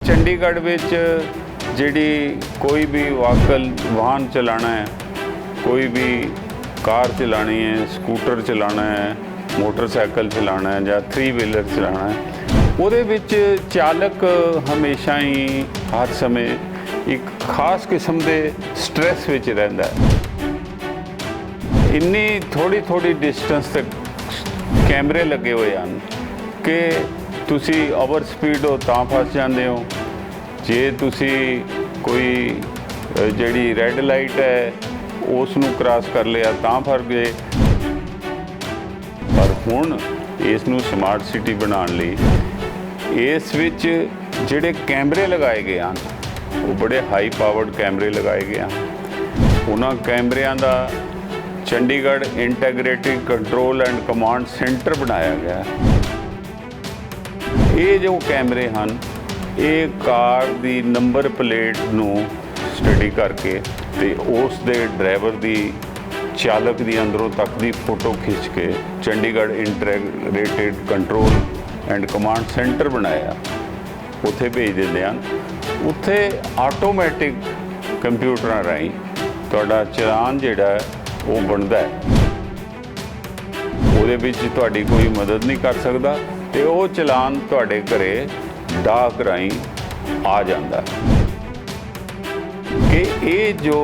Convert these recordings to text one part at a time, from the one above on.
चंडीगढ़ विच जिहड़ी कोई भी वाहन चलाना है, कोई भी कार चलानी है, स्कूटर चलाना है, मोटरसाइकिल चलाना है या 3 व्हीलर चलाना है, ਉਹਦੇ ਵਿੱਚ ਚਾਲਕ ਹਮੇਸ਼ਾ ਹੀ ਹਰ ਸਮੇਂ ਇੱਕ ਖਾਸ ਕਿਸਮ ਦੇ ਸਟ੍ਰੈਸ ਵਿੱਚ ਰਹਿੰਦਾ ਹੈ। ਇੰਨੀ ਥੋੜੀ ਡਿਸਟੈਂਸ ਤੱਕ ਕੈਮਰੇ ਲੱਗੇ ਹੋਏ ਹਨ ਕਿ ਤੁਸੀਂ ਓਵਰ ਸਪੀਡ ਹੋ ਤਾਂ ਫਸ ਜਾਂਦੇ ਹੋ, ਜੇ ਤੁਸੀਂ ਕੋਈ ਜਿਹੜੀ ਰੈੱਡ ਲਾਈਟ ਹੈ ਉਸ ਨੂੰ ਕ੍ਰਾਸ ਕਰ ਲਿਆ ਤਾਂ ਫੜ ਗਏ। ਪਰ ਹੁਣ ਇਸ ਨੂੰ ਸਮਾਰਟ ਸਿਟੀ ਬਣਾਉਣ ਲਈ ਇਸ ਵਿੱਚ ਜਿਹੜੇ ਕੈਮਰੇ ਲਗਾਏ ਗਏ ਹਨ ਉਹ ਬੜੇ ਹਾਈ ਪਾਵਰਡ ਕੈਮਰੇ ਲਗਾਏ ਗਏ ਹਨ। ਉਹਨਾਂ ਕੈਮਰਿਆਂ ਦਾ Chandigarh integrated control and command centre ਬਣਾਇਆ ਗਿਆ। ਇਹ ਜੋ ਕੈਮਰੇ ਹਨ ਇਹ ਕਾਰ ਦੀ ਨੰਬਰ ਪਲੇਟ ਨੂੰ ਸਟੱਡੀ ਕਰਕੇ ਤੇ ਉਸ ਦੇ ਡਰਾਈਵਰ ਦੀ ਚਾਲਕ ਦੀ ਅੰਦਰੋਂ ਤੱਕ ਦੀ ਫੋਟੋ ਖਿੱਚ ਕੇ Chandigarh integrated control and command centre ਬਣਾਇਆ, ਉੱਥੇ ਭੇਜ ਦਿੰਦੇ ਹਨ। ਉੱਥੇ ਆਟੋਮੈਟਿਕ ਕੰਪਿਊਟਰਾਂ ਰਾਹੀਂ ਤੁਹਾਡਾ ਚਲਾਨ ਜਿਹੜਾ ਉਹ ਬਣਦਾ ਹੈ। ਉਹਦੇ ਵਿੱਚ ਤੁਹਾਡੀ ਕੋਈ ਮਦਦ ਨਹੀਂ ਕਰ ਸਕਦਾ ਤੇ ਉਹ ਚਲਾਨ ਤੁਹਾਡੇ ਘਰੇ ਡਾਕ ਰਾਹੀਂ ਆ ਜਾਂਦਾ ਕਿ ਇਹ ਜੋ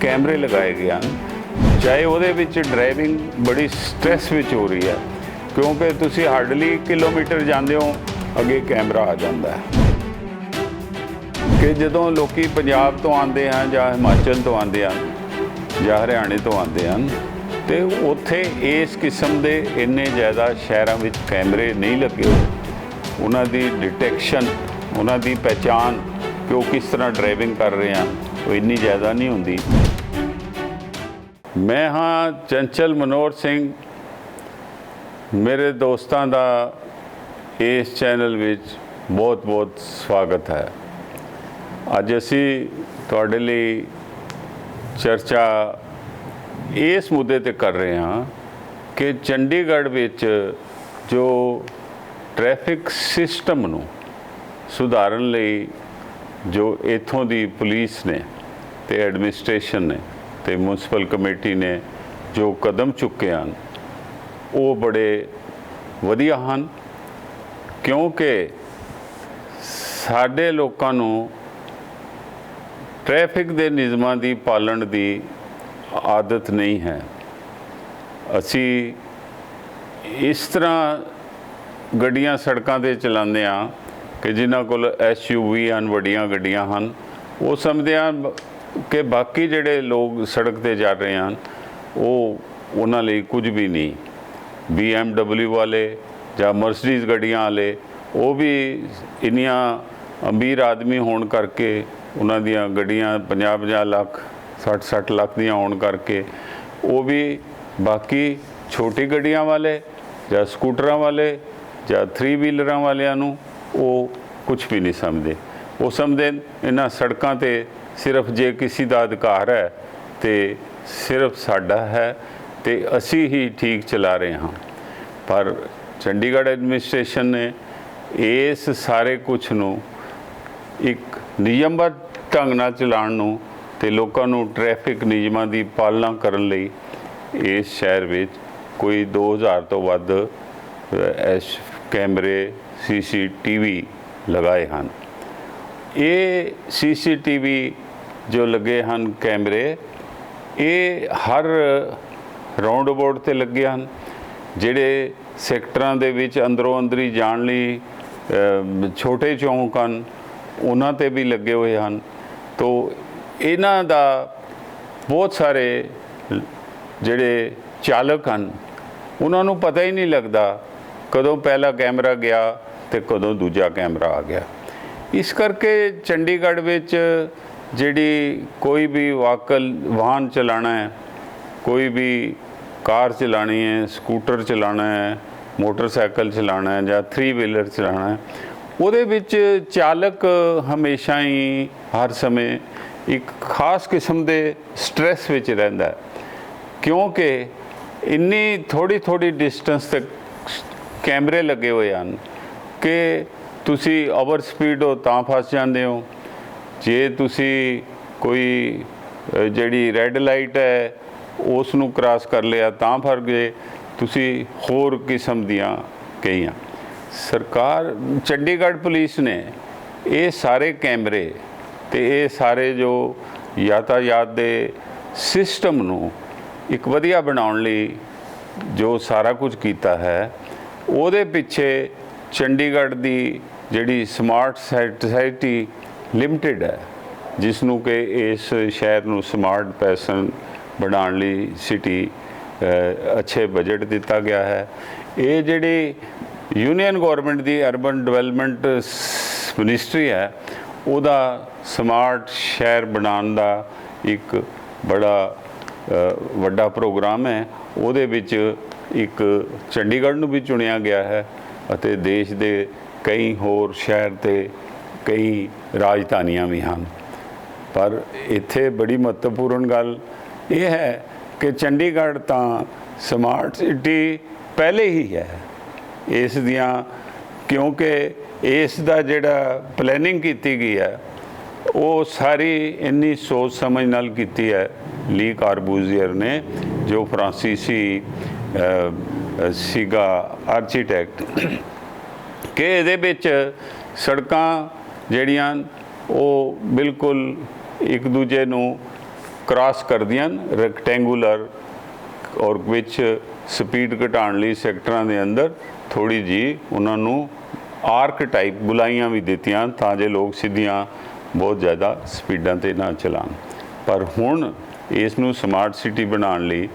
ਕੈਮਰੇ ਲਗਾਏ ਗਏ ਹਨ, ਚਾਹੇ ਉਹਦੇ ਵਿੱਚ ਡਰਾਈਵਿੰਗ ਬੜੀ ਸਟ੍ਰੈਸ ਵਿੱਚ ਹੋ ਰਹੀ ਹੈ ਕਿਉਂਕਿ ਤੁਸੀਂ ਹਾਰਡਲੀ ਕਿਲੋਮੀਟਰ ਜਾਂਦੇ ਹੋ ਅੱਗੇ ਕੈਮਰਾ ਆ ਜਾਂਦਾ ਹੈ ਕਿ ਜਦੋਂ ਲੋਕੀ ਪੰਜਾਬ ਤੋਂ ਆਉਂਦੇ ਹਨ ਜਾਂ ਹਿਮਾਚਲ ਤੋਂ ਆਉਂਦੇ ਹਨ ਜਾਂ ਹਰਿਆਣੇ ਤੋਂ ਆਉਂਦੇ ਹਨ ਤੇ ਉੱਥੇ ਇਸ ਕਿਸਮ ਦੇ ਇੰਨੇ ਜ਼ਿਆਦਾ ਸ਼ਹਿਰਾਂ ਵਿੱਚ ਕੈਮਰੇ ਨਹੀਂ ਲੱਗੇ ਹੋਏ। ਉਹਨਾਂ ਦੀ ਡਿਟੈਕਸ਼ਨ, ਉਹਨਾਂ ਦੀ ਪਹਿਚਾਣ ਕਿ ਉਹ ਕਿਸ ਤਰ੍ਹਾਂ ਡਰਾਈਵਿੰਗ ਕਰ ਰਹੇ ਹਨ ਉਹ ਇੰਨੀ ਜ਼ਿਆਦਾ ਨਹੀਂ ਹੁੰਦੀ। ਮੈਂ ਹਾਂ ਚੰਚਲ ਮਨੋਹਰ ਸਿੰਘ, ਮੇਰੇ ਦੋਸਤਾਂ ਦਾ ਇਸ ਚੈਨਲ ਵਿੱਚ ਬਹੁਤ ਸਵਾਗਤ ਹੈ। ਅੱਜ ਅਸੀਂ ਤੁਹਾਡੇ ਲਈ ਚਰਚਾ ਇਸ ਮੁੱਦੇ 'ਤੇ ਕਰ ਰਹੇ ਹਾਂ ਕਿ ਚੰਡੀਗੜ੍ਹ ਵਿੱਚ ਜੋ ਟ੍ਰੈਫਿਕ ਸਿਸਟਮ ਨੂੰ ਸੁਧਾਰਨ ਲਈ ਜੋ ਇੱਥੋਂ ਦੀ ਪੁਲਿਸ ਨੇ ਤੇ ਐਡਮਿਨਿਸਟ੍ਰੇਸ਼ਨ ਨੇ ਤੇ ਮਿਊਨਿਸਪਲ ਕਮੇਟੀ ਨੇ ਜੋ ਕਦਮ ਚੁੱਕੇ ਹਨ ਉਹ ਬੜੇ ਵਧੀਆ ਹਨ, ਕਿਉਂਕਿ ਸਾਡੇ ਲੋਕਾਂ ਨੂੰ ਟ੍ਰੈਫਿਕ ਦੇ ਨਿਯਮਾਂ ਦੀ ਪਾਲਣ ਦੀ ਆਦਤ ਨਹੀਂ ਹੈ। ਅਸੀਂ ਇਸ ਤਰ੍ਹਾਂ ਗੱਡੀਆਂ ਸੜਕਾਂ 'ਤੇ ਚਲਾਉਂਦੇ ਹਾਂ ਕਿ ਜਿਨ੍ਹਾਂ ਕੋਲ SUV ਹਨ, ਵੱਡੀਆਂ ਗੱਡੀਆਂ ਹਨ, ਉਹ ਸਮਝਦੇ ਹਨ ਕਿ ਬਾਕੀ ਜਿਹੜੇ ਲੋਕ ਸੜਕ 'ਤੇ ਜਾ ਰਹੇ ਹਨ ਉਹ ਉਹਨਾਂ ਲਈ ਕੁਝ ਵੀ ਨਹੀਂ। BMW ਵਾਲੇ ਜਾਂ ਮਰਸੀਡੀਜ਼ ਗੱਡੀਆਂ ਵਾਲੇ ਉਹ ਵੀ ਇੰਨੀਆਂ ਅਮੀਰ ਆਦਮੀ ਹੋਣ ਕਰਕੇ ਉਹਨਾਂ ਦੀਆਂ ਗੱਡੀਆਂ 50-50 ਲੱਖ 60 ਲੱਖ ਦੀਆਂ ਹੋਣ ਕਰਕੇ ਉਹ ਵੀ ਬਾਕੀ ਛੋਟੀ ਗੱਡੀਆਂ ਵਾਲੇ ਜਾਂ ਸਕੂਟਰਾਂ ਵਾਲੇ ਜਾਂ 3 ਵੀਲਰਾਂ ਵਾਲਿਆਂ ਨੂੰ ਉਹ ਕੁਝ ਵੀ ਨਹੀਂ ਸਮਝਦੇ। ਉਹ ਸਮਝਦੇ ਇਹਨਾਂ ਸੜਕਾਂ 'ਤੇ ਸਿਰਫ ਜੇ ਕਿਸੇ ਦਾ ਅਧਿਕਾਰ ਹੈ ਤੇ ਸਿਰਫ ਸਾਡਾ ਹੈ ਤੇ ਅਸੀਂ ਹੀ ਠੀਕ ਚਲਾ ਰਹੇ ਹਾਂ। ਪਰ ਚੰਡੀਗੜ੍ਹ ਐਡਮਿਨਿਸਟ੍ਰੇਸ਼ਨ ਨੇ ਇਸ ਸਾਰੇ ਕੁਝ ਨੂੰ ਇੱਕ ਨਿਯਮਬੱਧ ਢੰਗ ਨਾਲ ਚਲਾਉਣ ਨੂੰ ਤੇ ਲੋਕਾਂ ਨੂੰ ਟ੍ਰੈਫਿਕ ਨਿਯਮਾਂ ਦੀ ਪਾਲਣਾ ਕਰਨ ਲਈ ਇਸ ਸ਼ਹਿਰ ਵਿੱਚ ਕੋਈ 2000 ਤੋਂ ਵੱਧ ਕੈਮਰੇ CCTV ਲਗਾਏ ਹਨ। ਇਹ CCTV ਜੋ ਲੱਗੇ ਹਨ ਕੈਮਰੇ, ਇਹ ਹਰ ਰਾਉਂਡ ਅਬਾਊਟ 'ਤੇ ਲੱਗੇ ਹਨ। ਜਿਹੜੇ ਸੈਕਟਰਾਂ ਦੇ ਵਿੱਚ ਅੰਦਰੋਂ ਅੰਦਰੀ ਜਾਣ ਲਈ ਛੋਟੇ ਚੌਂਕ ਹਨ ਉਹਨਾਂ 'ਤੇ ਵੀ ਲੱਗੇ ਹੋਏ ਹਨ। ਤੋ ਇਹਨਾਂ ਦਾ ਬਹੁਤ ਸਾਰੇ ਜਿਹੜੇ ਚਾਲਕ ਹਨ ਉਹਨਾਂ ਨੂੰ ਪਤਾ ਹੀ ਨਹੀਂ ਲੱਗਦਾ ਕਦੋਂ ਪਹਿਲਾ ਕੈਮਰਾ ਗਿਆ ਤੇ ਕਦੋਂ ਦੂਜਾ ਕੈਮਰਾ ਆ ਗਿਆ। ਇਸ ਕਰਕੇ ਚੰਡੀਗੜ੍ਹ ਵਿੱਚ ਜਿਹੜੀ ਕੋਈ ਵੀ ਵਾਹਨ ਚਲਾਣਾ ਹੈ, ਕੋਈ ਵੀ ਕਾਰ ਚਲਾਣੀ ਹੈ, ਸਕੂਟਰ ਚਲਾਣਾ ਹੈ, ਮੋਟਰਸਾਈਕਲ ਚਲਾਣਾ ਹੈ ਜਾਂ 3 ਵੀਲਰ ਚਲਾਣਾ ਹੈ, ਉਹਦੇ ਵਿੱਚ ਚਾਲਕ ਹਮੇਸ਼ਾ ਹੀ ਹਰ ਸਮੇਂ ਇੱਕ ਖਾਸ ਕਿਸਮ ਦੇ ਸਟ੍ਰੈਸ ਵਿੱਚ ਰਹਿੰਦਾ ਹੈ ਕਿਉਂਕਿ ਇੰਨੀ ਥੋੜੀ ਡਿਸਟੈਂਸ ਤੱਕ ਕੈਮਰੇ ਲੱਗੇ ਹੋਏ ਹਨ ਕਿ ਤੁਸੀਂ ਓਵਰ ਸਪੀਡ ਹੋ ਤਾਂ ਫਸ ਜਾਂਦੇ ਹੋ, ਜੇ ਤੁਸੀਂ ਕੋਈ ਜਿਹੜੀ ਰੈੱਡ ਲਾਈਟ ਹੈ ਉਸ ਨੂੰ ਕ੍ਰਾਸ ਕਰ ਲਿਆ ਤਾਂ ਫੜ ਗਏ, ਤੁਸੀਂ ਹੋਰ ਕਿਸਮ ਦੀਆਂ ਕਈਆਂ। ਸਰਕਾਰ ਚੰਡੀਗੜ੍ਹ ਪੁਲਿਸ ਨੇ ਇਹ ਸਾਰੇ ਕੈਮਰੇ ਤੇ ਇਹ ਸਾਰੇ ਜੋ ਯਾਤਾਯਾਤ ਦੇ ਸਿਸਟਮ ਨੂੰ ਇੱਕ ਵਧੀਆ ਬਣਾਉਣ ਲਈ ਜੋ ਸਾਰਾ ਕੁਝ ਕੀਤਾ ਹੈ, ਉਹਦੇ ਪਿੱਛੇ ਚੰਡੀਗੜ੍ਹ ਦੀ ਜਿਹੜੀ ਸਮਾਰਟ ਸੁਸਾਇਟੀ ਲਿਮਟਿਡ ਹੈ, ਜਿਸ ਨੂੰ ਕਿ ਇਸ ਸ਼ਹਿਰ ਨੂੰ ਸਮਾਰਟ ਪੈਸਨ ਬਣਾਉਣ ਲਈ ਸਿਟੀ ਅੱਛੇ ਬਜਟ ਦਿੱਤਾ ਗਿਆ ਹੈ। ਇਹ ਜਿਹੜੀ ਯੂਨੀਅਨ ਗੌਰਮੈਂਟ ਦੀ ਅਰਬਨ ਡਿਵੈਲਪਮੈਂਟ ਮਿਨਿਸਟਰੀ ਹੈ, ਉਹਦਾ ਸਮਾਰਟ ਸ਼ਹਿਰ ਬਣਾਉਣ ਦਾ ਇੱਕ ਬੜਾ ਵੱਡਾ ਪ੍ਰੋਗਰਾਮ ਹੈ। ਉਹਦੇ ਵਿੱਚ ਇੱਕ ਚੰਡੀਗੜ੍ਹ ਨੂੰ ਵੀ ਚੁਣਿਆ ਗਿਆ ਹੈ ਅਤੇ ਦੇਸ਼ ਦੇ ਕਈ ਹੋਰ ਸ਼ਹਿਰ ਤੇ ਕਈ ਰਾਜਧਾਨੀਆਂ ਵੀ ਹਨ। ਪਰ ਇੱਥੇ ਬੜੀ ਮਹੱਤਵਪੂਰਨ ਗੱਲ ਇਹ ਹੈ ਕਿ ਚੰਡੀਗੜ੍ਹ ਤਾਂ ਸਮਾਰਟ ਸਿਟੀ ਪਹਿਲੇ ਹੀ ਹੈ ਇਸ ਦੀਆਂ, ਕਿਉਂਕਿ ਇਸ ਦਾ ਜਿਹੜਾ ਪਲੈਨਿੰਗ ਕੀਤੀ ਗਈ ਹੈ ਉਹ ਸਾਰੀ ਇੰਨੀ ਸੋਚ ਸਮਝ ਨਾਲ ਕੀਤੀ ਹੈ ਲੀ ਕਾਰਬੂਜ਼ੀਅਰ ਨੇ, ਜੋ ਫਰਾਂਸੀਸੀ ਸੀਗਾ ਆਰਕੀਟੈਕਟ, ਕਿ ਇਹਦੇ ਵਿੱਚ ਸੜਕਾਂ ਜਿਹੜੀਆਂ ਉਹ ਬਿਲਕੁਲ ਇੱਕ ਦੂਜੇ ਨੂੰ ਕ੍ਰਾਸ ਕਰਦੀਆਂ, ਰੈਕਟੈਂਗੂਲਰ, ਔਰ ਵਿੱਚ ਸਪੀਡ ਘਟਾਉਣ ਲਈ ਸੈਕਟਰਾਂ ਦੇ ਅੰਦਰ ਥੋੜ੍ਹੀ ਜਿਹੀ ਉਹਨਾਂ ਨੂੰ ਆਰਕ ਟਾਈਪ ਗੁਲਾਈਆਂ ਵੀ ਦਿੱਤੀਆਂ ਤਾਂ ਜੇ ਲੋਕ ਸਿੱਧੀਆਂ ਬਹੁਤ ਜ਼ਿਆਦਾ ਸਪੀਡਾਂ 'ਤੇ ਨਾ ਚਲਾਉਣ। ਪਰ ਹੁਣ ਇਸ ਨੂੰ ਸਮਾਰਟ ਸਿਟੀ ਬਣਾਉਣ ਲਈ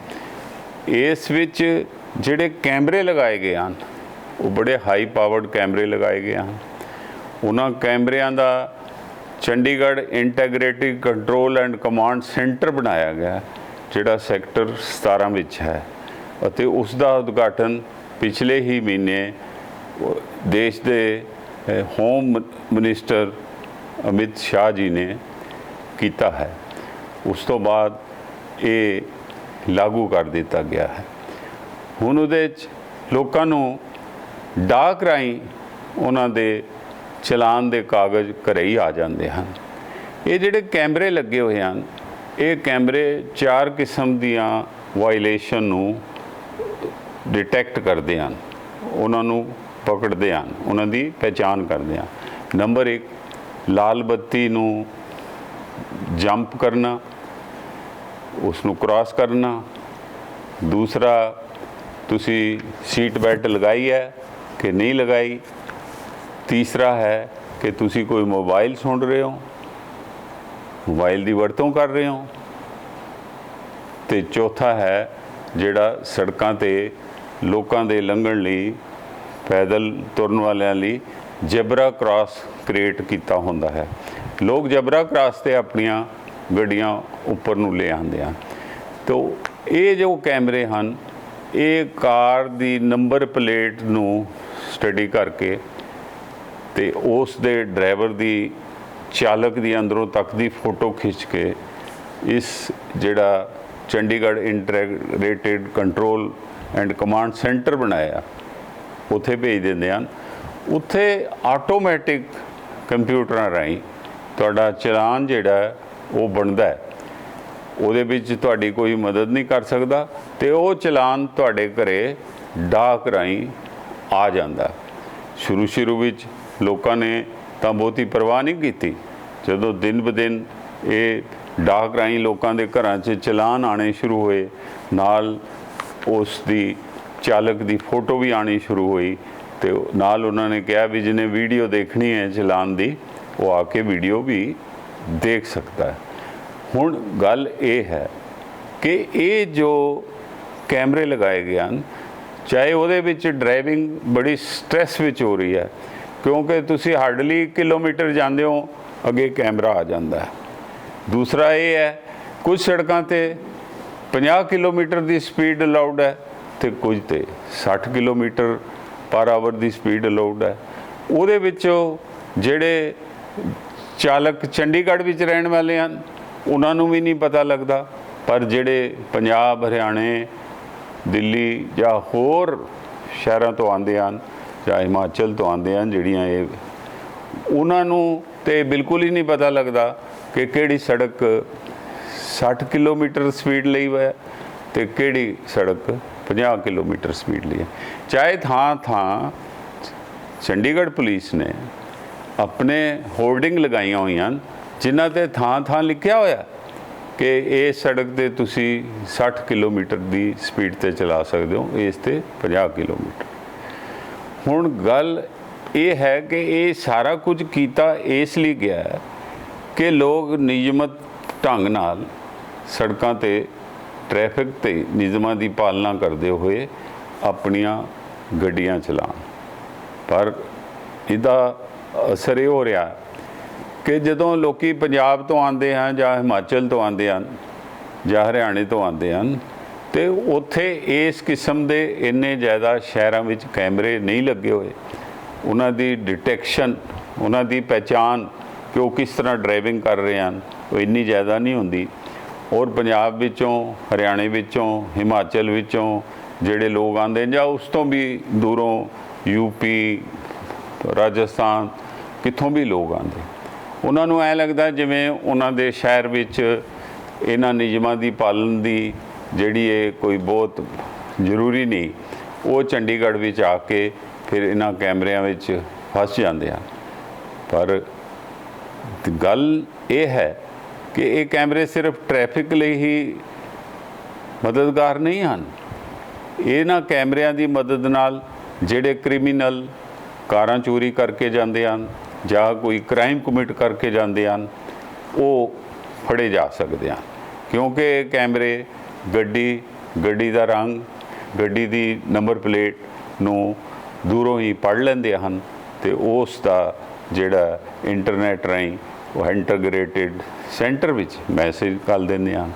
ਇਸ ਵਿੱਚ ਜਿਹੜੇ ਕੈਮਰੇ ਲਗਾਏ ਗਏ ਹਨ ਉਹ ਬੜੇ ਹਾਈ ਪਾਵਰਡ ਕੈਮਰੇ ਲਗਾਏ ਗਏ ਹਨ। ਉਹਨਾਂ ਕੈਮਰਿਆਂ ਦਾ Chandigarh integrated control and command centre ਬਣਾਇਆ ਗਿਆ, ਜਿਹੜਾ ਸੈਕਟਰ 17 ਵਿੱਚ ਹੈ, ਅਤੇ ਉਸ ਦਾ ਉਦਘਾਟਨ ਪਿਛਲੇ ਹੀ ਮਹੀਨੇ ਦੇਸ਼ ਦੇ ਹੋਮ ਮਿਨਿਸਟਰ ਅਮਿਤ ਸ਼ਾਹ ਜੀ ਨੇ ਕੀਤਾ ਹੈ। ਉਸ ਤੋਂ ਬਾਅਦ ਇਹ ਲਾਗੂ ਕਰ ਦਿੱਤਾ ਗਿਆ ਹੈ। ਹੁਣ ਉਹਦੇ 'ਚ ਲੋਕਾਂ ਨੂੰ ਡਾਕ ਰਾਹੀਂ ਉਹਨਾਂ ਦੇ ਚਲਾਨ ਦੇ ਕਾਗਜ਼ ਘਰੇ ਹੀ ਆ ਜਾਂਦੇ ਹਨ। ਇਹ ਜਿਹੜੇ ਕੈਮਰੇ ਲੱਗੇ ਹੋਏ ਹਨ, ਇਹ ਕੈਮਰੇ 4 ਕਿਸਮ ਦੀਆਂ ਵਾਇਲੇਸ਼ਨ ਨੂੰ ਡਿਟੈਕਟ ਕਰਦੇ ਹਨ, ਉਹਨਾਂ ਨੂੰ ਪਕੜਦੇ ਹਨ, ਉਹਨਾਂ ਦੀ ਪਹਿਚਾਣ ਕਰਦੇ ਹਨ। ਨੰਬਰ 1, ਲਾਲ ਬੱਤੀ ਨੂੰ ਜੰਪ ਕਰਨਾ, ਉਸ ਨੂੰ ਕ੍ਰਾਸ ਕਰਨਾ। ਦੂਸਰਾ, ਤੁਸੀਂ ਸੀਟ ਬੈਲਟ ਲਗਾਈ ਹੈ ਕਿ ਨਹੀਂ ਲਗਾਈ। ਤੀਸਰਾ ਹੈ ਕਿ ਤੁਸੀਂ ਕੋਈ ਮੋਬਾਈਲ ਸੁਣ ਰਹੇ ਹੋ, ਮੋਬਾਈਲ ਦੀ ਵਰਤੋਂ ਕਰ ਰਹੇ ਹੋ। ਅਤੇ ਚੌਥਾ ਹੈ ਜਿਹੜਾ ਸੜਕਾਂ 'ਤੇ ਲੋਕਾਂ ਦੇ ਲੰਘਣ ਲਈ, ਪੈਦਲ ਤੁਰਨ ਵਾਲਿਆਂ ਲਈ ਜੈਬਰਾ ਕ੍ਰਾਸ ਕ੍ਰੀਏਟ ਕੀਤਾ ਹੁੰਦਾ ਹੈ। ਲੋਕ ਜੈਬਰਾ ਕ੍ਰਾਸ 'ਤੇ ਆਪਣੀਆਂ ਗੱਡੀਆਂ ਉੱਪਰ ਨੂੰ ਲੈ ਆਉਂਦੇ ਹਨ। ਤੋ ਇਹ ਜੋ ਕੈਮਰੇ ਹਨ, ਇਹ ਕਾਰ ਦੀ ਨੰਬਰ ਪਲੇਟ ਨੂੰ ਸਟੱਡੀ ਕਰਕੇ ਅਤੇ ਉਸ ਦੇ ਡਰਾਈਵਰ ਦੀ, ਚਾਲਕ ਦੀ ਅੰਦਰੋਂ ਤੱਕ ਦੀ ਫੋਟੋ ਖਿੱਚ ਕੇ ਇਸ ਜਿਹੜਾ Chandigarh integrated control and command centre ਬਣਾਇਆ ਉੱਥੇ ਭੇਜ ਦਿੰਦੇ ਹਨ। ਉੱਥੇ ਆਟੋਮੈਟਿਕ ਕੰਪਿਊਟਰਾਂ ਰਾਹੀਂ ਤੁਹਾਡਾ ਚਲਾਨ ਜਿਹੜਾ ਉਹ ਬਣਦਾ ਹੈ। ਉਹਦੇ ਵਿੱਚ ਤੁਹਾਡੀ ਕੋਈ ਮਦਦ ਨਹੀਂ ਕਰ ਸਕਦਾ ਅਤੇ ਉਹ ਚਲਾਨ ਤੁਹਾਡੇ ਘਰੇ ਡਾਕ ਰਾਹੀਂ ਆ ਜਾਂਦਾ। ਸ਼ੁਰੂ ਵਿੱਚ ਲੋਕਾਂ ਨੇ ਤਾਂ ਬਹੁਤੀ ਪਰਵਾਹ ਨਹੀਂ ਕੀਤੀ। ਜਦੋਂ ਦਿਨ ਬ ਦਿਨ ਇਹ ਡਾਕ ਰਾਹੀਂ ਲੋਕਾਂ ਦੇ ਘਰਾਂ 'ਚ ਚਲਾਨ ਆਉਣੇ ਸ਼ੁਰੂ ਹੋਏ, ਨਾਲ ਉਸ ਦੀ ਚਾਲਕ ਦੀ ਫੋਟੋ ਵੀ ਆਉਣੀ ਸ਼ੁਰੂ ਹੋਈ, ਅਤੇ ਨਾਲ ਉਹਨਾਂ ਨੇ ਕਿਹਾ ਵੀ ਜਿਹਨੇ ਵੀਡੀਓ ਦੇਖਣੀ ਹੈ ਚਲਾਨ ਦੀ, ਉਹ ਆ ਕੇ ਵੀਡੀਓ ਵੀ ਦੇਖ ਸਕਦਾ ਹੈ। ਹੁਣ ਗੱਲ ਇਹ ਹੈ ਕਿ ਇਹ ਜੋ ਕੈਮਰੇ ਲਗਾਏ ਗਏ ਹਨ, ਚਾਹੇ ਉਹਦੇ ਵਿੱਚ ਡਰਾਈਵਿੰਗ ਬੜੀ ਸਟ੍ਰੈਸ ਵਿੱਚ ਹੋ ਰਹੀ ਹੈ, ਕਿਉਂਕਿ ਤੁਸੀਂ ਹਾਰਡਲੀ ਕਿਲੋਮੀਟਰ ਜਾਂਦੇ ਹੋ, ਅੱਗੇ ਕੈਮਰਾ ਆ ਜਾਂਦਾ ਹੈ। ਦੂਸਰਾ ਇਹ ਹੈ, ਕੁਝ ਸੜਕਾਂ 'ਤੇ 50 ਕਿਲੋਮੀਟਰ ਦੀ ਸਪੀਡ ਅਲਾਊਡ ਹੈ ਅਤੇ ਕੁਝ 'ਤੇ 60 ਕਿਲੋਮੀਟਰ ਪਰ ਆਵਰ ਦੀ ਸਪੀਡ ਅਲਾਊਡ ਹੈ। ਉਹਦੇ ਵਿੱਚੋਂ ਜਿਹੜੇ ਚਾਲਕ ਚੰਡੀਗੜ੍ਹ ਵਿੱਚ ਰਹਿਣ ਵਾਲੇ ਹਨ ਉਹਨਾਂ ਨੂੰ ਵੀ ਨਹੀਂ ਪਤਾ ਲੱਗਦਾ, ਪਰ ਜਿਹੜੇ ਪੰਜਾਬ, ਹਰਿਆਣੇ, ਦਿੱਲੀ ਜਾਂ ਹੋਰ ਸ਼ਹਿਰਾਂ ਤੋਂ ਆਉਂਦੇ ਹਨ ਜਾਂ ਹਿਮਾਚਲ ਤੋਂ ਆਉਂਦੇ ਹਨ, ਜਿਹੜੀਆਂ ਇਹ ਉਹਨਾਂ ਨੂੰ ਤੇ ਬਿਲਕੁਲ ਹੀ ਨਹੀਂ ਪਤਾ ਲੱਗਦਾ ਕਿ ਕਿਹੜੀ ਸੜਕ 60 ਕਿਲੋਮੀਟਰ ਸਪੀਡ ਲਈ ਹੈ ਤੇ ਕਿਹੜੀ ਸੜਕ 50 ਕਿਲੋਮੀਟਰ ਸਪੀਡ ਲਈ ਹੈ। ਚਾਹੇ ਥਾਂ ਥਾਂ ਚੰਡੀਗੜ੍ਹ ਪੁਲਿਸ ਨੇ ਆਪਣੇ ਹੋਰਡਿੰਗ ਲਗਾਈਆਂ ਹੋਈਆਂ ਜਿਨ੍ਹਾਂ 'ਤੇ ਥਾਂ ਥਾਂ ਲਿਖਿਆ ਹੋਇਆ ਕਿ ਇਸ ਸੜਕ 'ਤੇ ਤੁਸੀਂ 60 ਕਿਲੋਮੀਟਰ ਦੀ ਸਪੀਡ 'ਤੇ ਚਲਾ ਸਕਦੇ ਹੋ, ਇਸ 'ਤੇ 50 ਕਿਲੋਮੀਟਰ। ਹੁਣ ਗੱਲ ਇਹ ਹੈ ਕਿ ਇਹ ਸਾਰਾ ਕੁਝ ਕੀਤਾ ਇਸ ਲਈ ਗਿਆ ਕਿ ਲੋਕ ਨਿਯਮਤ ਢੰਗ ਨਾਲ ਸੜਕਾਂ 'ਤੇ ਟ੍ਰੈਫਿਕ ਤੇ ਨਿਯਮਾਂ ਦੀ ਪਾਲਣਾ ਕਰਦੇ ਹੋਏ ਆਪਣੀਆਂ ਗੱਡੀਆਂ ਚਲਾਉਣ। ਪਰ ਇਹਦਾ ਅਸਰ ਇਹ ਹੋ ਰਿਹਾ ਕਿ ਜਦੋਂ ਲੋਕੀ ਪੰਜਾਬ ਤੋਂ ਆਉਂਦੇ ਹਨ ਜਾਂ ਹਿਮਾਚਲ ਤੋਂ ਆਉਂਦੇ ਹਨ ਜਾਂ ਹਰਿਆਣੇ ਤੋਂ ਆਉਂਦੇ ਹਨ ਤੇ ਉੱਥੇ ਇਸ ਕਿਸਮ ਦੇ ਇੰਨੇ ਜ਼ਿਆਦਾ ਸ਼ਹਿਰਾਂ ਵਿੱਚ ਕੈਮਰੇ ਨਹੀਂ ਲੱਗੇ ਹੋਏ। ਉਹਨਾਂ ਦੀ ਡਿਟੈਕਸ਼ਨ, ਉਹਨਾਂ ਦੀ ਪਹਿਚਾਣ ਕਿ ਉਹ ਕਿਸ ਤਰ੍ਹਾਂ ਡਰਾਈਵਿੰਗ ਕਰ ਰਹੇ ਹਨ ਉਹ ਇੰਨੀ ਜ਼ਿਆਦਾ ਨਹੀਂ ਹੁੰਦੀ। ਔਰ ਪੰਜਾਬ ਵਿੱਚੋਂ, ਹਰਿਆਣੇ ਵਿੱਚੋਂ, ਹਿਮਾਚਲ ਵਿੱਚੋਂ ਜਿਹੜੇ ਲੋਕ ਆਉਂਦੇ ਜਾਂ ਉਸ ਤੋਂ ਵੀ ਦੂਰੋਂ ਯੂਪੀ, ਰਾਜਸਥਾਨ, ਕਿੱਥੋਂ ਵੀ ਲੋਕ ਆਉਂਦੇ, ਉਹਨਾਂ ਨੂੰ ਐਂ ਲੱਗਦਾ ਜਿਵੇਂ ਉਹਨਾਂ ਦੇ ਸ਼ਹਿਰ ਵਿੱਚ ਇਹਨਾਂ ਨਿਯਮਾਂ ਦੀ ਪਾਲਣ ਦੀ ਜਿਹੜੀ ਇਹ ਕੋਈ ਬਹੁਤ ਜ਼ਰੂਰੀ ਨਹੀਂ। ਉਹ ਚੰਡੀਗੜ੍ਹ ਵਿੱਚ ਆ ਕੇ ਫਿਰ ਇਹਨਾਂ ਕੈਮਰਿਆਂ ਵਿੱਚ ਫਸ ਜਾਂਦੇ ਹਨ। ਪਰ ਗੱਲ ਇਹ ਹੈ ਕਿ ਇਹ ਕੈਮਰੇ ਸਿਰਫ ਟ੍ਰੈਫਿਕ ਲਈ ਹੀ ਮਦਦਗਾਰ ਨਹੀਂ ਹਨ। ਇਹਨਾਂ ਕੈਮਰਿਆਂ ਦੀ ਮਦਦ ਨਾਲ ਜਿਹੜੇ ਕ੍ਰਿਮੀਨਲ ਕਾਰਾਂ ਚੋਰੀ ਕਰਕੇ ਜਾਂਦੇ ਹਨ ਜਾਂ ਕੋਈ ਕ੍ਰਾਈਮ ਕਮਿਟ ਕਰਕੇ ਜਾਂਦੇ ਹਨ ਉਹ ਫੜੇ ਜਾ ਸਕਦੇ ਹਨ, ਕਿਉਂਕਿ ਇਹ ਕੈਮਰੇ ਗੱਡੀ ਦਾ ਰੰਗ, ਗੱਡੀ ਦੀ ਨੰਬਰ ਪਲੇਟ ਨੂੰ ਦੂਰੋਂ ਹੀ ਪੜ੍ਹ ਲੈਂਦੇ ਹਨ ਤੇ ਉਸ ਦਾ ਜਿਹੜਾ ਇੰਟਰਨੈਟ ਰਾਹੀਂ ਉਹ ਇੰਟੀਗ੍ਰੇਟਿਡ ਸੈਂਟਰ ਵਿੱਚ ਮੈਸੇਜ ਕਰ ਦਿੰਦੇ ਹਨ।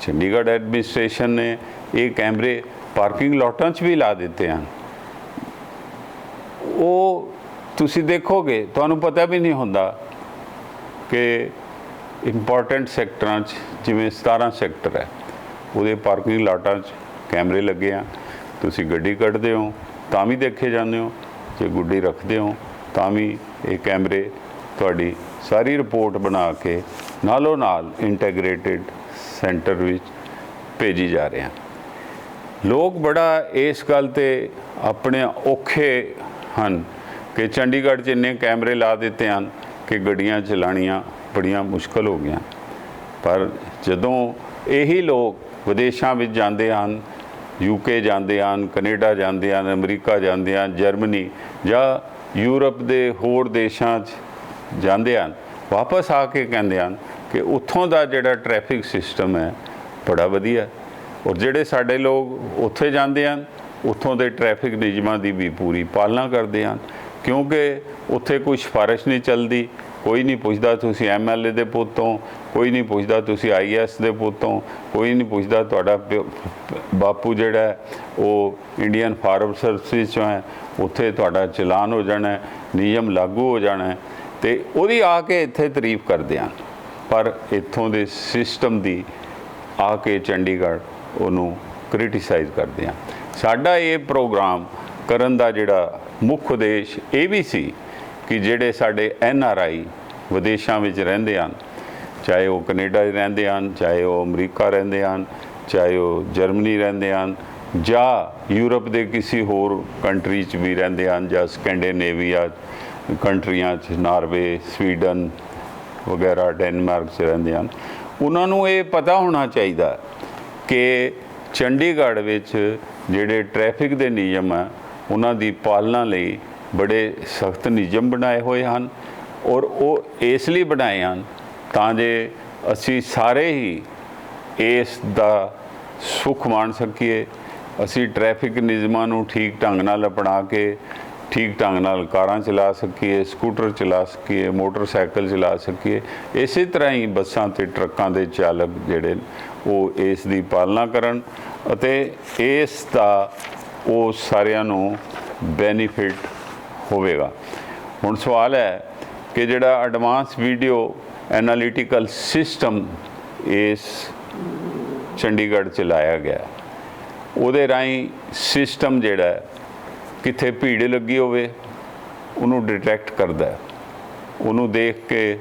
ਚੰਡੀਗੜ੍ਹ ਐਡਮਿਨਿਸਟ੍ਰੇਸ਼ਨ ਨੇ ਇਹ ਕੈਮਰੇ ਪਾਰਕਿੰਗ ਲੋਟਾਂ 'ਚ ਵੀ ਲਾ ਦਿੱਤੇ ਹਨ। ਉਹ ਤੁਸੀਂ ਦੇਖੋਗੇ ਤੁਹਾਨੂੰ ਪਤਾ ਵੀ ਨਹੀਂ ਹੁੰਦਾ ਕਿ ਇੰਪੋਰਟੈਂਟ ਸੈਕਟਰਾਂ 'ਚ ਜਿਵੇਂ 17 ਸੈਕਟਰ ਹੈ ਉਹਦੇ ਪਾਰਕਿੰਗ ਲਾਟਾਂ 'ਚ ਕੈਮਰੇ ਲੱਗੇ ਆ। ਤੁਸੀਂ ਗੱਡੀ ਕੱਢਦੇ ਹੋ ਤਾਂ ਵੀ ਦੇਖੇ ਜਾਂਦੇ ਹੋ, ਜੇ ਗੱਡੀ ਰੱਖਦੇ ਹੋ ਤਾਂ ਵੀ ਇਹ ਕੈਮਰੇ ਤੁਹਾਡੀ ਸਾਰੀ ਰਿਪੋਰਟ ਬਣਾ ਕੇ ਨਾਲੋਂ ਨਾਲ ਇੰਟੀਗ੍ਰੇਟਿਡ ਸੈਂਟਰ ਵਿੱਚ ਭੇਜੀ ਜਾ ਰਹੇ ਹਨ। ਲੋਕ ਬੜਾ ਇਸ ਗੱਲ 'ਤੇ ਆਪਣੇ ਔਖੇ ਹਨ ਕਿ ਚੰਡੀਗੜ੍ਹ 'ਚ ਇੰਨੇ ਕੈਮਰੇ ਲਾ ਦਿੱਤੇ ਹਨ ਕਿ ਗੱਡੀਆਂ ਚਲਾਉਣੀਆਂ ਬੜੀਆਂ ਮੁਸ਼ਕਲ ਹੋ ਗਈਆਂ। ਪਰ ਜਦੋਂ ਇਹੀ ਲੋਕ ਵਿਦੇਸ਼ਾਂ ਵਿੱਚ ਜਾਂਦੇ ਹਨ, UK ਜਾਂਦੇ ਹਨ, ਕੈਨੇਡਾ ਜਾਂਦੇ ਹਨ, ਅਮਰੀਕਾ ਜਾਂਦੇ ਹਨ, ਜਰਮਨੀ ਜਾਂ ਯੂਰਪ ਦੇ ਹੋਰ ਦੇਸ਼ਾਂ 'ਚ ਜਾਂਦੇ ਹਨ, ਵਾਪਸ ਆ ਕੇ ਕਹਿੰਦੇ ਹਨ ਕਿ ਉੱਥੋਂ ਦਾ ਜਿਹੜਾ ਟ੍ਰੈਫਿਕ ਸਿਸਟਮ ਹੈ ਬੜਾ ਵਧੀਆ। ਔਰ ਜਿਹੜੇ ਸਾਡੇ ਲੋਕ ਉੱਥੇ ਜਾਂਦੇ ਹਨ ਉੱਥੋਂ ਦੇ ਟ੍ਰੈਫਿਕ ਨਿਯਮਾਂ ਦੀ ਵੀ ਪੂਰੀ ਪਾਲਣਾ ਕਰਦੇ ਹਨ, ਕਿਉਂਕਿ ਉੱਥੇ ਕੋਈ ਸਿਫਾਰਿਸ਼ ਨਹੀਂ ਚੱਲਦੀ। ਕੋਈ ਨਹੀਂ ਪੁੱਛਦਾ ਤੁਸੀਂ MLA ਦੇ ਪੁੱਤ ਹੋ, ਕੋਈ ਨਹੀਂ ਪੁੱਛਦਾ ਤੁਸੀਂ IAS ਦੇ ਪੁੱਤ ਹੋ, ਕੋਈ ਨਹੀਂ ਪੁੱਛਦਾ ਤੁਹਾਡਾ ਬਾਪੂ ਜਿਹੜਾ ਉਹ ਇੰਡੀਅਨ ਫਾਰਮ ਸਰਵਿਸ 'ਚੋਂ ਹੈ, ਉੱਥੇ ਤੁਹਾਡਾ ਚਲਾਨ ਹੋ ਜਾਣਾ, ਨਿਯਮ ਲਾਗੂ ਹੋ ਜਾਣਾ ਤੇ ਉਹਦੀ ਆ ਕੇ ਇੱਥੇ ਤਾਰੀਫ ਕਰਦੇ ਹਨ। ਪਰ ਇੱਥੋਂ ਦੇ ਸਿਸਟਮ ਦੀ ਆ ਕੇ ਚੰਡੀਗੜ੍ਹ ਉਹਨੂੰ ਕ੍ਰਿਟੀਸਾਈਜ਼ ਕਰਦੇ ਹਨ। ਸਾਡਾ ਇਹ ਪ੍ਰੋਗਰਾਮ ਕਰਨ ਦਾ ਜਿਹੜਾ ਮੁੱਖ ਉਦੇਸ਼ ਇਹ ਵੀ ਸੀ ਕਿ ਜਿਹੜੇ ਸਾਡੇ NRI ਵਿਦੇਸ਼ਾਂ ਵਿੱਚ ਰਹਿੰਦੇ ਹਨ, ਚਾਹੇ ਉਹ ਕੈਨੇਡਾ ਰਹਿੰਦੇ ਹਨ, ਚਾਹੇ ਉਹ ਅਮਰੀਕਾ ਰਹਿੰਦੇ ਹਨ, ਚਾਹੇ ਉਹ ਜਰਮਨੀ ਰਹਿੰਦੇ ਹਨ ਜਾਂ ਯੂਰਪ ਦੇ ਕਿਸੇ ਹੋਰ ਕੰਟਰੀ 'ਚ ਵੀ ਰਹਿੰਦੇ ਹਨ ਜਾਂ ਸਕੈਂਡੀਨੇਵੀਆ ਕੰਟਰੀਆਂ 'ਚ, ਨਾਰਵੇ, ਸਵੀਡਨ ਵਗੈਰਾ, ਡੈਨਮਾਰਕ 'ਚ ਰਹਿੰਦੇ ਹਨ, ਉਹਨਾਂ ਨੂੰ ਇਹ ਪਤਾ ਹੋਣਾ ਚਾਹੀਦਾ ਕਿ ਚੰਡੀਗੜ੍ਹ ਵਿੱਚ ਜਿਹੜੇ ਟ੍ਰੈਫਿਕ ਦੇ ਨਿਯਮ ਹੈ ਉਹਨਾਂ ਦੀ ਪਾਲਣਾ ਲਈ ਬੜੇ ਸਖਤ ਨਿਯਮ ਬਣਾਏ ਹੋਏ ਹਨ। ਔਰ ਉਹ ਇਸ ਲਈ ਬਣਾਏ ਹਨ ਤਾਂ ਜੇ ਅਸੀਂ ਸਾਰੇ ਹੀ ਇਸ ਦਾ ਸੁੱਖ ਮਾਣ ਸਕੀਏ, ਅਸੀਂ ਟ੍ਰੈਫਿਕ ਨਿਯਮਾਂ ਨੂੰ ਠੀਕ ਢੰਗ ਨਾਲ ਅਪਣਾ ਕੇ ਠੀਕ ਢੰਗ ਨਾਲ ਕਾਰਾਂ ਚਲਾ ਸਕੀਏ, ਸਕੂਟਰ ਚਲਾ ਸਕੀਏ, ਮੋਟਰਸਾਈਕਲ ਚਲਾ ਸਕੀਏ। ਇਸੇ ਤਰ੍ਹਾਂ ਹੀ ਬੱਸਾਂ ਤੇ ਟਰੱਕਾਂ ਦੇ ਚਾਲਕ ਜਿਹੜੇ ਉਹ ਇਸ ਦੀ ਪਾਲਣਾ ਕਰਨ ਅਤੇ ਇਸ ਦਾ ਉਹ ਸਾਰਿਆਂ ਨੂੰ ਬੈਨੀਫਿਟ ਹੋਵੇਗਾ। ਹੁਣ ਸਵਾਲ ਹੈ ਕਿ ਜਿਹੜਾ ਐਡਵਾਂਸ ਵੀਡੀਓ ਐਨਾਲਿਟੀਕਲ ਸਿਸਟਮ ਇਸ ਚੰਡੀਗੜ੍ਹ 'ਚ ਲਾਇਆ ਗਿਆ, ਉਹਦੇ ਰਾਹੀਂ ਸਿਸਟਮ ਜਿਹੜਾ ਕਿੱਥੇ ਭੀੜ ਲੱਗੀ ਹੋਵੇ ਉਹਨੂੰ ਡਿਟੈਕਟ ਕਰਦਾ ਉਹਨੂੰ ਦੇਖ ਕੇ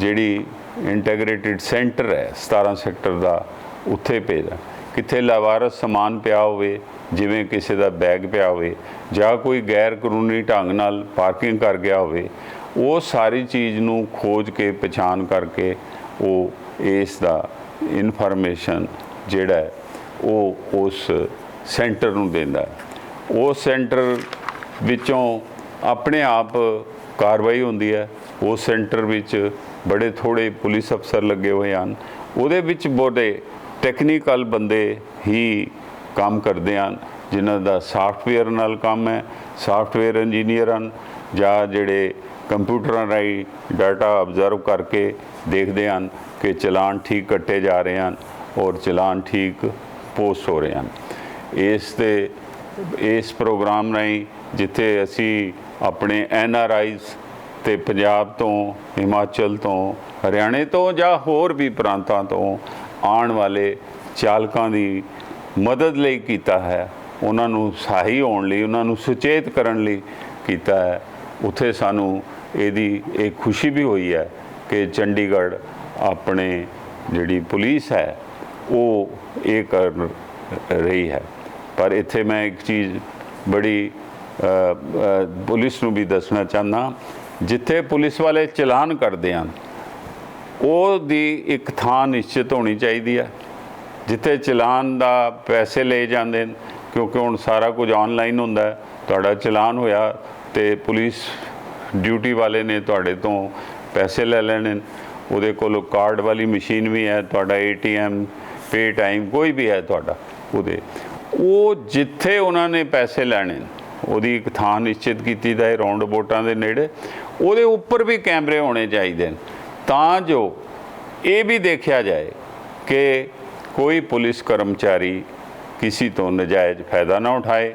ਜਿਹੜੀ ਇੰਟੈਗਰੇਟਿਡ ਸੈਂਟਰ ਹੈ 17 ਸੈਕਟਰ ਦਾ ਉੱਥੇ ਭੇਜਾਂ। ਕਿੱਥੇ ਲਾਵਾਰਸ ਸਮਾਨ ਪਿਆ ਹੋਵੇ, ਜਿਵੇਂ ਕਿਸੇ ਦਾ ਬੈਗ ਪਿਆ ਹੋਵੇ ਜਾਂ ਕੋਈ ਗੈਰ ਕਾਨੂੰਨੀ ਢੰਗ ਨਾਲ ਪਾਰਕਿੰਗ ਕਰ ਗਿਆ ਹੋਵੇ, ਉਹ ਸਾਰੀ ਚੀਜ਼ ਨੂੰ ਖੋਜ ਕੇ ਪਛਾਣ ਕਰਕੇ ਉਹ ਇਸ ਦਾ ਇਨਫੋਰਮੇਸ਼ਨ ਜਿਹੜਾ ਹੈ ਉਹ ਉਸ ਸੈਂਟਰ ਨੂੰ ਦਿੰਦਾ। ਉਸ ਸੈਂਟਰ ਵਿੱਚੋਂ ਆਪਣੇ ਆਪ ਕਾਰਵਾਈ ਹੁੰਦੀ ਹੈ। ਉਸ ਸੈਂਟਰ ਵਿੱਚ ਬੜੇ ਥੋੜ੍ਹੇ ਪੁਲਿਸ ਅਫਸਰ ਲੱਗੇ ਹੋਏ ਹਨ। ਉਹਦੇ ਵਿੱਚ ਬੜੇ ਟੈਕਨੀਕਲ ਬੰਦੇ ਹੀ ਕੰਮ ਕਰਦੇ ਹਨ, ਜਿਨ੍ਹਾਂ ਦਾ ਸਾਫਟਵੇਅਰ ਨਾਲ ਕੰਮ ਹੈ, ਸਾਫਟਵੇਅਰ ਇੰਜੀਨੀਅਰ ਹਨ ਜਾਂ ਜਿਹੜੇ ਕੰਪਿਊਟਰਾਂ ਰਾਹੀਂ ਡਾਟਾ ਆਬਜ਼ਰਵ ਕਰਕੇ ਦੇਖਦੇ ਹਨ ਕਿ ਚਲਾਨ ਠੀਕ ਕੱਟੇ ਜਾ ਰਹੇ ਹਨ ਔਰ ਚਲਾਨ ਠੀਕ ਪੋਸਟ ਹੋ ਰਹੇ ਹਨ। ਇਸ ਪ੍ਰੋਗਰਾਮ ਰਾਹੀਂ ਜਿੱਥੇ ਅਸੀਂ ਆਪਣੇ NRIs ਤੇ ਪੰਜਾਬ ਤੋਂ, ਹਿਮਾਚਲ ਤੋਂ, ਹਰਿਆਣੇ ਤੋਂ ਜਾਂ ਹੋਰ ਵੀ ਪ੍ਰਾਂਤਾਂ ਤੋਂ ਆਉਣ ਵਾਲੇ ਚਾਲਕਾਂ ਦੀ ਮਦਦ ਲਈ ਕੀਤਾ ਹੈ, ਉਹਨਾਂ ਨੂੰ ਸਹਾਈ ਹੋਣ ਲਈ, ਉਹਨਾਂ ਨੂੰ ਸੁਚੇਤ ਕਰਨ ਲਈ ਕੀਤਾ ਹੈ। ਉੱਥੇ ਸਾਨੂੰ ਇਹਦੀ ਇਹ ਖੁਸ਼ੀ ਵੀ ਹੋਈ ਹੈ ਕਿ ਚੰਡੀਗੜ੍ਹ ਆਪਣੇ ਜਿਹੜੀ ਪੁਲਿਸ ਹੈ ਉਹ ਇਹ ਕਰ ਰਹੀ ਹੈ। ਪਰ ਇੱਥੇ ਮੈਂ ਇੱਕ ਚੀਜ਼ ਬੜੀ ਪੁਲਿਸ ਨੂੰ ਵੀ ਦੱਸਣਾ ਚਾਹੁੰਦਾ, ਜਿੱਥੇ ਪੁਲਿਸ ਵਾਲੇ ਚਲਾਨ ਕਰਦੇ ਹਨ ਉਹਦੀ ਇੱਕ ਥਾਂ ਨਿਸ਼ਚਿਤ ਹੋਣੀ ਚਾਹੀਦੀ ਹੈ। ਜਿੱਥੇ ਚਲਾਨ ਦਾ ਪੈਸੇ ਲਏ ਜਾਂਦੇ ਨੇ, ਕਿਉਂਕਿ ਹੁਣ ਸਾਰਾ ਕੁਝ ਆਨਲਾਈਨ ਹੁੰਦਾ, ਤੁਹਾਡਾ ਚਲਾਨ ਹੋਇਆ ਤੇ ਪੁਲਿਸ ਡਿਊਟੀ ਵਾਲੇ ਨੇ ਤੁਹਾਡੇ ਤੋਂ ਪੈਸੇ ਲੈ ਲੈਣੇ। ਉਹਦੇ ਕੋਲ ਕਾਰਡ ਵਾਲੀ ਮਸ਼ੀਨ ਵੀ ਹੈ, ਤੁਹਾਡਾ ATM, ਪੇ ਟਾਈਮ ਕੋਈ ਵੀ ਹੈ ਤੁਹਾਡਾ, ਉਹ ਜਿੱਥੇ ਉਹਨਾਂ ਨੇ ਪੈਸੇ ਲੈਣੇ ਉਹਦੀ ਇੱਕ ਥਾਂ ਨਿਸ਼ਚਿਤ ਕੀਤੀ ਜਾਏ ਰਾਉਂਡ ਅਬਾਊਟਾਂ ਦੇ ਨੇੜੇ। ਉਹਦੇ ਉੱਪਰ ਵੀ ਕੈਮਰੇ ਹੋਣੇ ਚਾਹੀਦੇ ਨੇ ਤਾਂ ਜੋ ਇਹ ਵੀ ਦੇਖਿਆ ਜਾਏ ਕਿ ਕੋਈ ਪੁਲਿਸ ਕਰਮਚਾਰੀ ਕਿਸੇ ਤੋਂ ਨਜਾਇਜ਼ ਫਾਇਦਾ ਨਾ ਉਠਾਏ।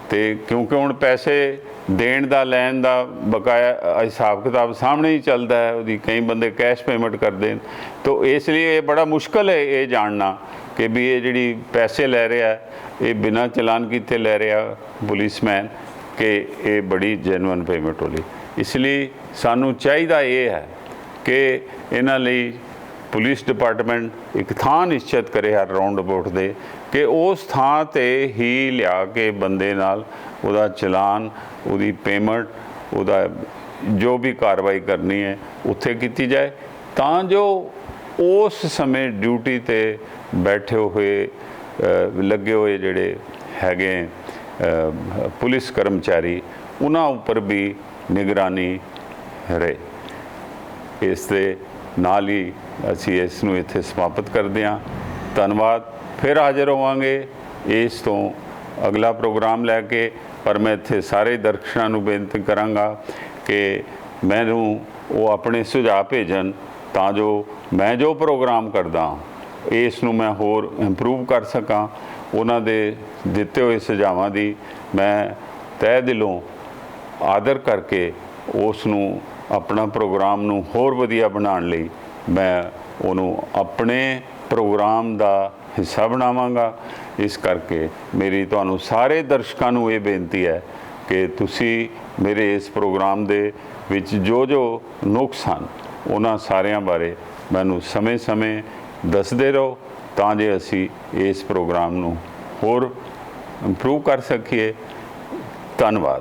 ਤੇ ਕਿਉਂਕਿ ਹੁਣ ਪੈਸੇ ਦੇਣ ਦਾ ਲੈਣ ਦਾ ਬਕਾਇਆ ਹਿਸਾਬ ਕਿਤਾਬ ਸਾਹਮਣੇ ਹੀ ਚੱਲਦਾ ਹੈ, ਉਹਦੀ ਕਈ ਬੰਦੇ ਕੈਸ਼ ਪੇਮੈਂਟ ਕਰਦੇ ਨੇ। ਤਾਂ ਇਸ ਲਈ ਇਹ ਬੜਾ ਮੁਸ਼ਕਲ ਹੈ ਇਹ ਜਾਣਨਾ ਕਿ ਵੀ ਇਹ ਜਿਹੜੀ ਪੈਸੇ ਲੈ ਰਿਹਾ ਇਹ ਬਿਨਾਂ ਚਲਾਨ ਕੀਤੇ ਲੈ ਰਿਹਾ ਪੁਲਿਸਮੈਨ ਕਿ ਇਹ ਬੜੀ ਜੈਨੂਅਨ ਪੇਮੈਂਟ ਹੋਲੀ। ਇਸ ਲਈ ਸਾਨੂੰ ਚਾਹੀਦਾ ਇਹ ਹੈ ਕਿ ਇਹਨਾਂ ਲਈ ਪੁਲਿਸ ਡਿਪਾਰਟਮੈਂਟ ਇੱਕ ਥਾਂ ਨਿਸ਼ਚਿਤ ਕਰੇ ਹਰ ਰਾਉਂਡ ਅਬਾਊਟ ਦੇ ਕਿ ਉਸ ਥਾਂ 'ਤੇ ਹੀ ਲਿਆ ਕੇ ਬੰਦੇ ਨਾਲ ਉਹਦਾ ਚਲਾਨ, ਉਹਦੀ ਪੇਮੈਂਟ, ਉਹਦਾ ਜੋ ਵੀ ਕਾਰਵਾਈ ਕਰਨੀ ਹੈ ਉੱਥੇ ਕੀਤੀ ਜਾਏ, ਤਾਂ ਜੋ ਉਸ ਸਮੇਂ ਡਿਊਟੀ 'ਤੇ ਬੈਠੇ ਹੋਏ ਲੱਗੇ ਹੋਏ ਜਿਹੜੇ ਹੈਗੇ ਪੁਲਿਸ ਕਰਮਚਾਰੀ ਉਹਨਾਂ ਉੱਪਰ ਵੀ ਨਿਗਰਾਨੀ ਰਹੇ। ਇਸ ਦੇ ਨਾਲ ਹੀ ਅਸੀਂ ਇਸ ਨੂੰ ਇੱਥੇ ਸਮਾਪਤ ਕਰਦੇ ਹਾਂ। ਧੰਨਵਾਦ। ਫਿਰ ਹਾਜ਼ਰ ਹੋਵਾਂਗੇ ਇਸ ਤੋਂ ਅਗਲਾ ਪ੍ਰੋਗਰਾਮ ਲੈ ਕੇ। ਪਰ ਮੈਂ ਇੱਥੇ ਸਾਰੇ ਦਰਸ਼ਕਾਂ ਨੂੰ ਬੇਨਤੀ ਕਰਾਂਗਾ ਕਿ ਮੈਨੂੰ ਉਹ ਆਪਣੇ ਸੁਝਾਅ ਭੇਜਣ ਤਾਂ ਜੋ ਮੈਂ ਜੋ ਪ੍ਰੋਗਰਾਮ ਕਰਦਾ ਇਸ ਨੂੰ ਮੈਂ ਹੋਰ ਇੰਪਰੂਵ ਕਰ ਸਕਾਂ। ਉਹਨਾਂ ਦੇ ਦਿੱਤੇ ਹੋਏ ਸੁਝਾਵਾਂ ਦੀ ਮੈਂ ਤਹਿ ਦਿਲੋਂ ਆਦਰ ਕਰਕੇ ਉਸ ਨੂੰ ਆਪਣਾ ਪ੍ਰੋਗਰਾਮ ਨੂੰ ਹੋਰ ਵਧੀਆ ਬਣਾਉਣ ਲਈ ਮੈਂ ਉਹਨੂੰ ਆਪਣੇ ਪ੍ਰੋਗਰਾਮ ਦਾ ਹਿੱਸਾ ਬਣਾਵਾਂਗਾ। ਇਸ ਕਰਕੇ ਮੇਰੀ ਤੁਹਾਨੂੰ ਸਾਰੇ ਦਰਸ਼ਕਾਂ ਨੂੰ ਇਹ ਬੇਨਤੀ ਹੈ ਕਿ ਤੁਸੀਂ ਮੇਰੇ ਇਸ ਪ੍ਰੋਗਰਾਮ ਦੇ ਵਿੱਚ ਜੋ ਜੋ ਨੁਕਸ ਹਨ ਉਹਨਾਂ ਸਾਰਿਆਂ ਬਾਰੇ ਮੈਨੂੰ ਸਮੇਂ-ਸਮੇਂ ਦੱਸਦੇ ਰਹੋ ਤਾਂ ਜੇ ਅਸੀਂ ਇਸ ਪ੍ਰੋਗਰਾਮ ਨੂੰ ਹੋਰ ਇੰਪਰੂਵ ਕਰ ਸਕੀਏ। ਧੰਨਵਾਦ।